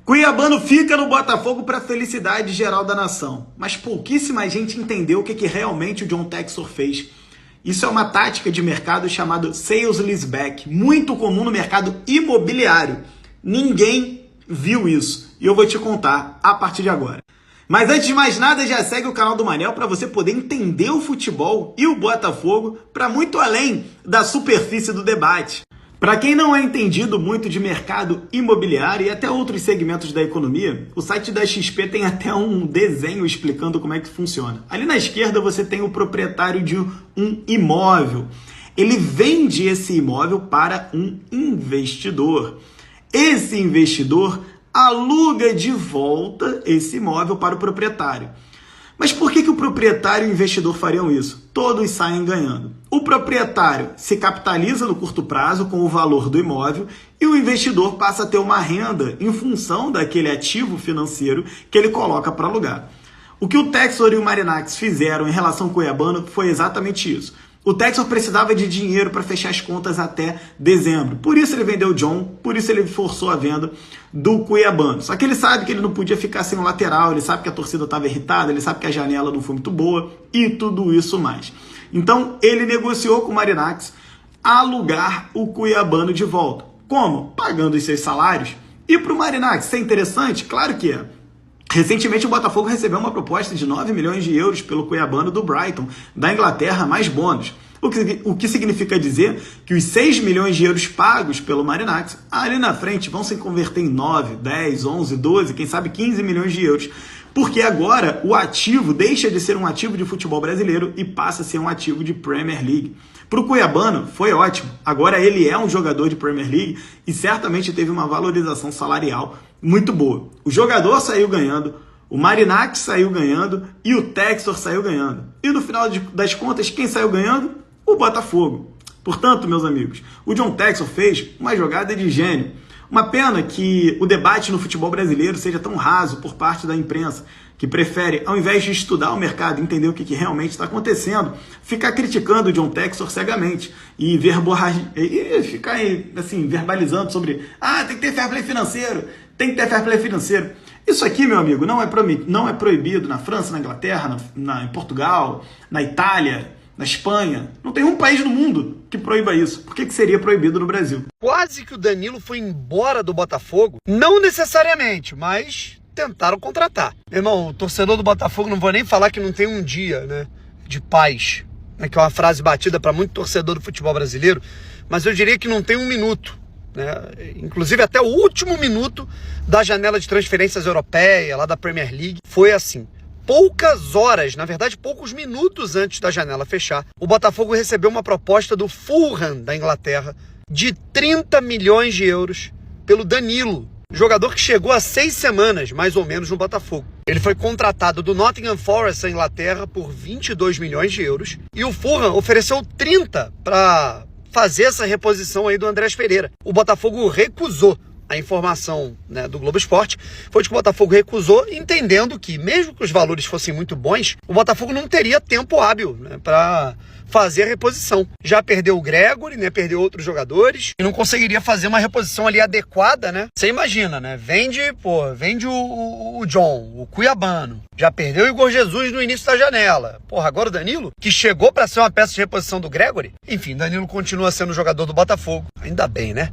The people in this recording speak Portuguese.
Cuiabano fica no Botafogo para a felicidade geral da nação, mas pouquíssima gente entendeu o que realmente o John Textor fez. Isso é uma tática de mercado chamada sales leaseback, muito comum no mercado imobiliário. Ninguém viu isso e eu vou te contar a partir de agora. Mas antes de mais nada, já segue o canal do Manel para você poder entender o futebol e o Botafogo para muito além da superfície do debate. Para quem não é entendido muito de mercado imobiliário e até outros segmentos da economia, o site da XP tem até um desenho explicando como é que funciona. Ali na esquerda você tem o proprietário de um imóvel. Ele vende esse imóvel para um investidor. Esse investidor aluga de volta esse imóvel para o proprietário. Mas por que o proprietário e o investidor fariam isso? Todos saem ganhando. O proprietário se capitaliza no curto prazo com o valor do imóvel e o investidor passa a ter uma renda em função daquele ativo financeiro que ele coloca para alugar. O que o Textor e o Marinakis fizeram em relação ao Cuiabano foi exatamente isso. O Textor precisava de dinheiro para fechar as contas até dezembro. Por isso ele vendeu o John, por isso ele forçou a venda do Cuiabano. Só que ele sabe que ele não podia ficar sem um lateral, ele sabe que a torcida estava irritada, ele sabe que a janela não foi muito boa e tudo isso mais. Então ele negociou com o Marinakis alugar o Cuiabano de volta. Como? Pagando os seus salários. E para o Marinakis ser interessante? Claro que é. Recentemente o Botafogo recebeu uma proposta de 9 milhões de euros pelo Cuiabano do Brighton, da Inglaterra, mais bônus. O que significa dizer que os 6 milhões de euros pagos pelo Marinakis, ali na frente, vão se converter em 9, 10, 11, 12, quem sabe 15 milhões de euros. Porque agora o ativo deixa de ser um ativo de futebol brasileiro e passa a ser um ativo de Premier League. Para o Cuiabano foi ótimo. Agora ele é um jogador de Premier League e certamente teve uma valorização salarial muito boa. O jogador saiu ganhando, o Marinakis saiu ganhando e o Textor saiu ganhando. E no final das contas, quem saiu ganhando? O Botafogo. Portanto, meus amigos, o John Textor fez uma jogada de gênio. Uma pena que o debate no futebol brasileiro seja tão raso por parte da imprensa, que prefere, ao invés de estudar o mercado e entender o que realmente está acontecendo, ficar criticando o John Textor cegamente e ficar assim, verbalizando sobre tem que ter fair play financeiro, tem que ter fair play financeiro. Isso aqui, meu amigo, não é proibido na França, na Inglaterra, em Portugal, na Itália, na Espanha. Não tem um país no mundo que proíba isso. Por que seria proibido no Brasil? Quase que o Danilo foi embora do Botafogo. Não necessariamente, mas tentaram contratar. Irmão, o torcedor do Botafogo, não vou nem falar que não tem um dia, né, de paz, né, que é uma frase batida para muito torcedor do futebol brasileiro, mas eu diria que não tem um minuto. Né? Inclusive até o último minuto da janela de transferências europeia, lá da Premier League, foi assim. Poucas horas, na verdade poucos minutos antes da janela fechar, o Botafogo recebeu uma proposta do Fulham da Inglaterra de 30 milhões de euros pelo Danilo, jogador que chegou há 6 semanas, mais ou menos, no Botafogo. Ele foi contratado do Nottingham Forest da Inglaterra por 22 milhões de euros e o Fulham ofereceu 30 para fazer essa reposição aí do Andrés Pereira. O Botafogo recusou. A informação, né, do Globo Esporte foi de que o Botafogo recusou, entendendo que, mesmo que os valores fossem muito bons, o Botafogo não teria tempo hábil, né, para fazer a reposição. Já perdeu o Gregory, né, perdeu outros jogadores e não conseguiria fazer uma reposição ali adequada, né? Você imagina, né? Vende o John, o Cuiabano. Já perdeu o Igor Jesus no início da janela. Agora o Danilo, que chegou para ser uma peça de reposição do Gregory. Enfim, Danilo continua sendo jogador do Botafogo. Ainda bem, né?